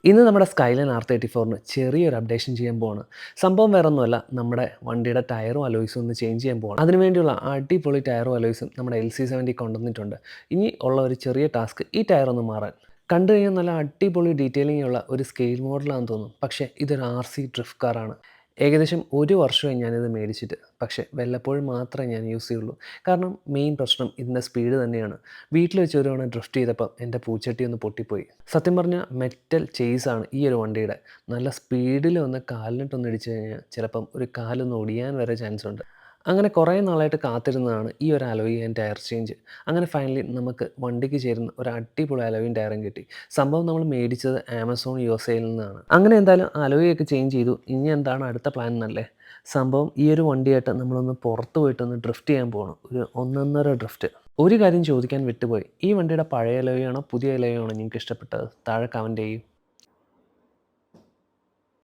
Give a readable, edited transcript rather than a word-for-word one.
ഇന്ന് നമ്മുടെ skyline R34 ചെറിയൊരു അപ്ഡേഷൻ ചെയ്യാൻ പോവാണ്. സംഭവം വേറൊന്നുമല്ല, നമ്മുടെ വണ്ടിയുടെ ടയറും അലോയ്സും ഒന്ന് ചേഞ്ച് ചെയ്യാൻ പോവാണ്. അതിനുവേണ്ടിയുള്ള അടിപൊളി ടയറും അലോയ്സും നമ്മുടെ LC70 കൊണ്ടുവന്നിട്ടുണ്ട്. ഇനി ഉള്ള ഒരു ചെറിയ ടാസ്ക് ഈ ടയർ ഒന്ന് മാറാൻ. കണ്ടു കഴിഞ്ഞാൽ നല്ല അടിപൊളി ഡീറ്റെയിലിംഗ് ഉള്ള ഒരു സ്കെയിൽ മോഡലാണെന്ന് തോന്നും. പക്ഷേ ഇതൊരു RC ഡ്രിഫ്റ്റ് കാറാണ്. ഏകദേശം 1 വർഷമായി ഞാനിത് മേടിച്ചിട്ട്. പക്ഷേ വല്ലപ്പോഴും മാത്രമേ ഞാൻ യൂസ് ചെയ്യുള്ളൂ. കാരണം മെയിൻ പ്രശ്നം ഇതിൻ്റെ സ്പീഡ് തന്നെയാണ്. വീട്ടിൽ വെച്ച് ഒരു തവണ ഡ്രിഫ്റ്റ് ചെയ്തപ്പം എൻ്റെ പൂച്ചട്ടി ഒന്ന് പൊട്ടിപ്പോയി. സത്യം പറഞ്ഞാൽ മെറ്റൽ ചേസാണ് ഈ ഒരു വണ്ടിയുടെ. നല്ല സ്പീഡിൽ വന്ന് കാലിനിട്ടൊന്ന് ഇടിച്ച് കഴിഞ്ഞാൽ ചിലപ്പം ഒരു കാലൊന്ന് ഒടിയാൻ വരെ ചാൻസ് ഉണ്ട്. അങ്ങനെ കുറേ നാളായിട്ട് കാത്തിരുന്നതാണ് ഈ ഒരു അലോയ് ആൻഡ് ടയർ ചേഞ്ച്. അങ്ങനെ ഫൈനലി നമുക്ക് വണ്ടിക്ക് ചേരുന്ന ഒരു അടിപൊളി അലോയും ടയറും കിട്ടി. സംഭവം നമ്മൾ മേടിച്ചത് ആമസോൺ USA-യിൽ നിന്നാണ്. അങ്ങനെ എന്തായാലും അലോയൊക്കെ ചേഞ്ച് ചെയ്തു. ഇനി എന്താണ് അടുത്ത പ്ലാൻ എന്നല്ലേ? സംഭവം ഈ ഒരു വണ്ടിയായിട്ട് നമ്മളൊന്ന് പുറത്ത് പോയിട്ടൊന്ന് ഡ്രിഫ്റ്റ് ചെയ്യാൻ പോകണം. ഒരു ഒന്നൊന്നര ഡ്രിഫ്റ്റ്. ഒരു കാര്യം ചോദിക്കാൻ വിട്ടുപോയി. ഈ വണ്ടിയുടെ പഴയ അലോയാണോ പുതിയ അലോയാണോ നിങ്ങൾക്ക് ഇഷ്ടപ്പെട്ടത്? താഴെ കമൻറ്റ് ചെയ്യൂ.